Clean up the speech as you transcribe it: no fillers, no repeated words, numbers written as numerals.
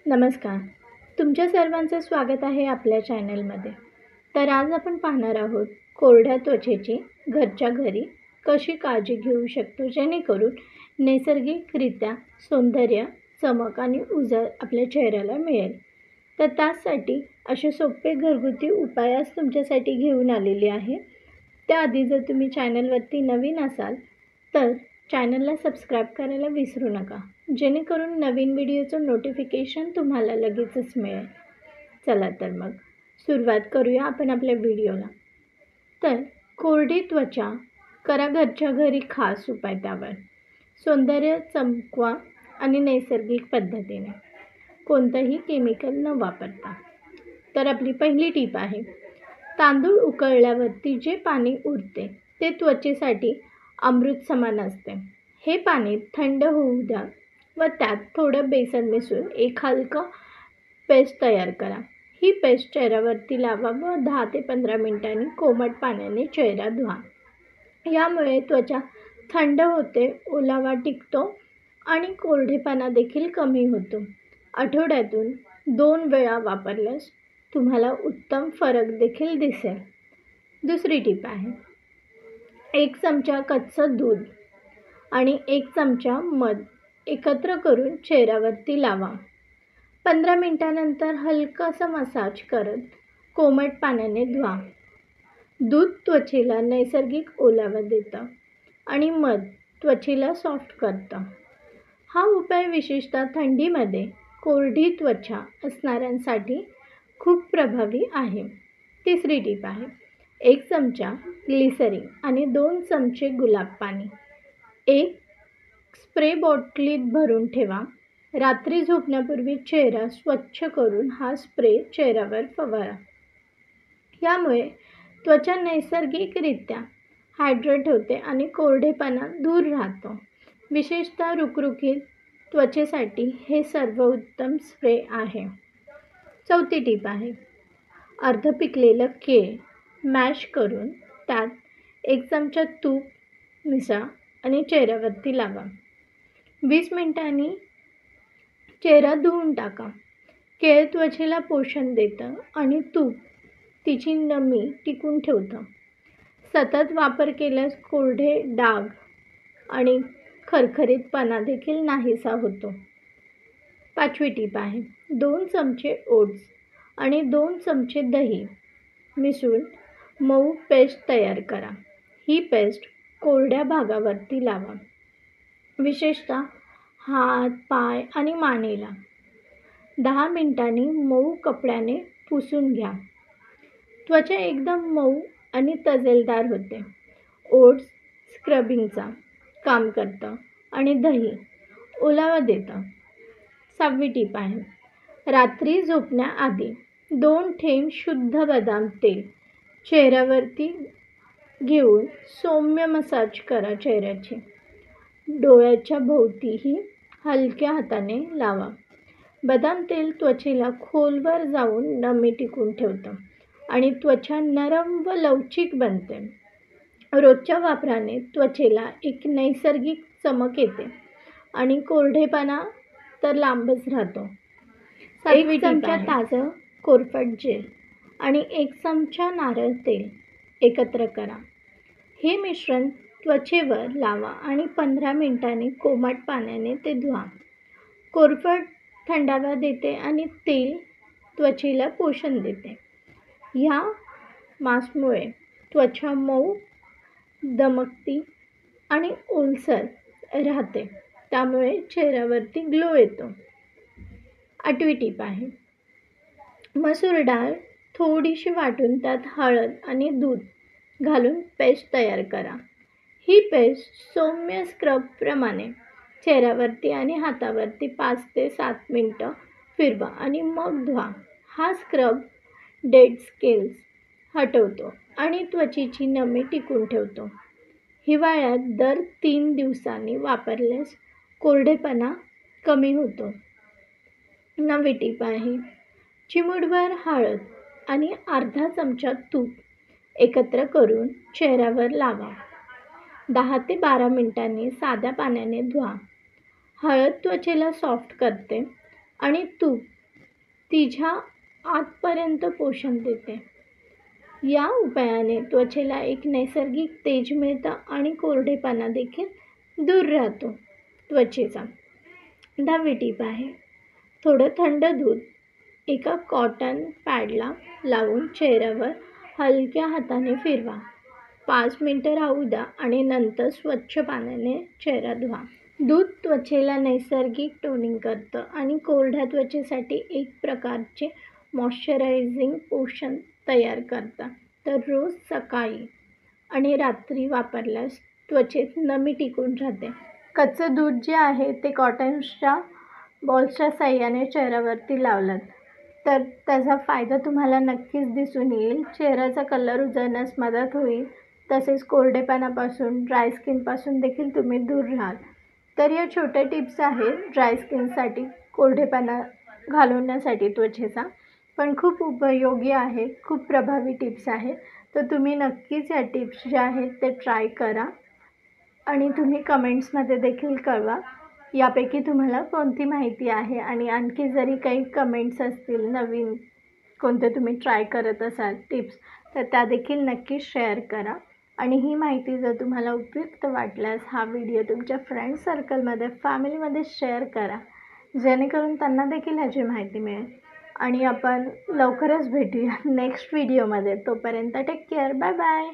नमस्कार. तुमच्या सर्वांचं स्वागत आहे आपल्या चॅनलमध्ये. तर आज आपण पाहणार आहोत कोरड्या त्वचेची घरच्या घरी कशी काळजी घेऊ शकतो जेणेकरून नैसर्गिकरित्या सौंदर्य, चमक आणि उजळ आपल्या चेहऱ्याला मिळेल. तर त्यासाठी असे सोपे घरगुती उपाय आज तुमच्यासाठी घेऊन आलेले आहे. त्याआधी जर तुम्ही चॅनलवरती नवीन असाल तर चॅनलला सबस्क्राईब करायला विसरू नका, जेणेकरून नवीन व्हिडिओचं नोटिफिकेशन तुम्हाला लगेचच मिळेल. चला तर मग सुरुवात करूया आपण आपल्या व्हिडिओला. तर कोरडी त्वचा करा घरच्या घरी खास उपाय त्यावर. सौंदर्य चमकवा आणि नैसर्गिक पद्धतीने, कोणतंही केमिकल न वापरता. तर आपली पहिली टीप आहे, तांदूळ उकळल्यावरती जे पाणी उरते ते त्वचेसाठी अमृत समान असते. हे पाणी थंड होऊ द्या व त्यात थोडं बेसन मिसळून एक हलकं पेस्ट तयार करा. ही पेस्ट चेहऱ्यावरती लावा व 10 ते 15 मिनिटांनी कोमट पाण्याने चेहरा धुवा. यामुळे त्वचा थंड होते, ओलावा टिकतो आणि कोरडेपणा देखील कमी होतो. आठवड्यातून 2 वेळा वापरल्यास तुम्हाला उत्तम फरक देखील दिसेल. दुसरी टीप आहे, 1 चमचा कच्चं दूध आणि 1 चमचा मध एकत्र करून चेहऱ्यावरती लावा. 15 मिनिटांनंतर हलकासा मसाज करत कोमट पाण्याने धुवा. दूध त्वचेला नैसर्गिक ओलावा देतं आणि मध त्वचेला सॉफ्ट करतं. हा उपाय विशेषतः थंडीमध्ये कोरडी त्वचा असणाऱ्यांसाठी खूप प्रभावी आहे. तिसरी टीप आहे, 1 चमचा ग्लिसरीन आणि 2 चमचे गुलाब पाणी एक स्प्रे बॉटलीत भरून ठेवा. रात्री झोपण्यापूर्वी चेहरा स्वच्छ करून हा स्प्रे चेहऱ्यावर फवारा. यामुळे त्वचा नैसर्गिकरित्या हायड्रेट होते आणि कोरडेपणा दूर राहतो. विशेषतः रुखरुखीत त्वचेसाठी हे सर्वोत्तम स्प्रे आहे. चौथी टीप आहे, अर्ध पिकलेलं केळ मॅश करून त्यात 1 चमचा तूप मिसळा आणि चेहऱ्यावरती लावा. 20 मिनिटांनी चेहरा धुवून टाका. केळ त्वचेला पोषण देतं आणि तूप तिची नमी टिकून ठेवतं. सतत वापर केल्यास कोरडे डाग आणि खरखरीतपणा देखील नाहीसा होतो. 5वी टीप आहे, 2 चमचे ओट्स आणि 2 चमचे दही मिसळून मऊ पेस्ट तयार करा. ही पेस्ट कोरड्या भागावरती लावा, विशेषतः हात, पाय आणि मानेला. 10 मिनिटांनी मऊ कपड्याने पुसून घ्या. त्वचा एकदम मऊ आणि तजेलदार होते. ओट्स स्क्रबिंगचा काम करतं आणि दही ओलावा देतं. 6वी टीप आहे, रात्री झोपण्याआधी 2 थेंब शुद्ध बदाम तेल चेहऱ्यावरती घेऊन सौम्य मसाज करा चेहऱ्याची. डोळ्याच्या भोवतीही हलक्या हाताने लावा. बदाम तेल त्वचेला खोलवर जाऊन नमी टिकून ठेवतं आणि त्वचा नरम व लवचिक बनते. रोजच्या वापराने त्वचेला एक नैसर्गिक चमक येते आणि कोरडेपणा तर लांबच राहतो. 1 चमचा ताजं कोरफड जेल आणि 1 चमचा नारळ तेल एकत्र करा. हे मिश्रण त्वचेवर लावा आणि 15 मिनिटांनी कोमट पाण्याने ते धुवा. कोरफड थंडावा देते आणि तेल त्वचेला पोषण देते. ह्या मास्कमुळे त्वचा मऊ, दमकती आणि ओलसर राहते, त्यामुळे चेहऱ्यावरती ग्लो येतो. 8वी टीप आहे, मसूर डाळ थोडीशी वाटून त्यात हळद आणि दूध घालून पेस्ट तयार करा. ही पेस्ट सौम्य स्क्रबप्रमाणे चेहऱ्यावरती आणि हातावरती 5 ते 7 मिनिटं फिरवा आणि मग धुवा. हा स्क्रब डेड स्केल्स हटवतो आणि त्वचेची नमी टिकून ठेवतो. हिवाळ्यात दर 3 दिवसांनी वापरल्यास कोरडेपणा कमी होतो. 9वी टीप आहे, चिमूटभर हळद आणि अर्धा चमचा तूप एकत्र करून चेहऱ्यावर लावा. 10 ते 12 मिनिटांनी साध्या पाण्याने धुवा. हळद त्वचेला सॉफ्ट करते आणि तूप तिच्या आतपर्यंत पोषण देते. या उपायाने त्वचेला एक नैसर्गिक तेज मिळतं आणि कोरडेपणा देखील दूर राहतो त्वचेचा. 10वी टीप आहे, थोडं थंड दूध एका कॉटन पॅडला लावून चेहऱ्यावर हलक्या हाताने फिरवा. 5 मिनिटं राहू द्या आणि नंतर स्वच्छ पाण्याने चेहरा धुवा. दूध त्वचेला नैसर्गिक टोनिंग करतं आणि कोरड्या त्वचेसाठी एक प्रकारचे मॉइश्चरायझिंग पोषण तयार करतं. तर रोज सकाळी आणि रात्री वापरल्यास त्वचेत नमी टिकून राहते. कच्चं दूध जे आहे ते कॉटन्सच्या बॉल्सच्या साहाय्याने चेहऱ्यावरती लावलात तर त्याचा फायदा तुम्हाला नक्कीच दिसून येईल. चेहऱ्याचा कलर उजळण्यास मदत होईल. तसेच कोरडेपणापासून, ड्राय स्किनपासून देखील तुम्ही दूर राहाल. तर या छोट्या टिप्स आहेत ड्राय स्किनसाठी, कोरडेपणा घालवण्यासाठी त्वचेचा, पण खूप उपयोगी आहे, खूप प्रभावी टिप्स आहेत. तर तुम्ही नक्कीच या टिप्स ज्या आहेत ते ट्राय करा आणि तुम्ही कमेंट्समध्ये देखील कळवा यापैकी तुम्हाला कोणती माहिती आहे. आणि आणखी जरी काही कमेंट्स असतील नवीन कोणते तुम्ही ट्राय करत असाल टिप्स तर त्या देखील नक्की शेअर करा. आणि ही माहिती जर तुम्हाला उपयुक्त वाटल्यास हा व्हिडिओ तुमच्या फ्रेंड सर्कलमध्ये, फॅमिलीमध्ये शेअर करा, जेणेकरून त्यांना देखील ह्याची माहिती मिळेल. आणि आपण लवकरच भेटूया नेक्स्ट व्हिडिओमध्ये. तोपर्यंत टेक केअर, बाय बाय.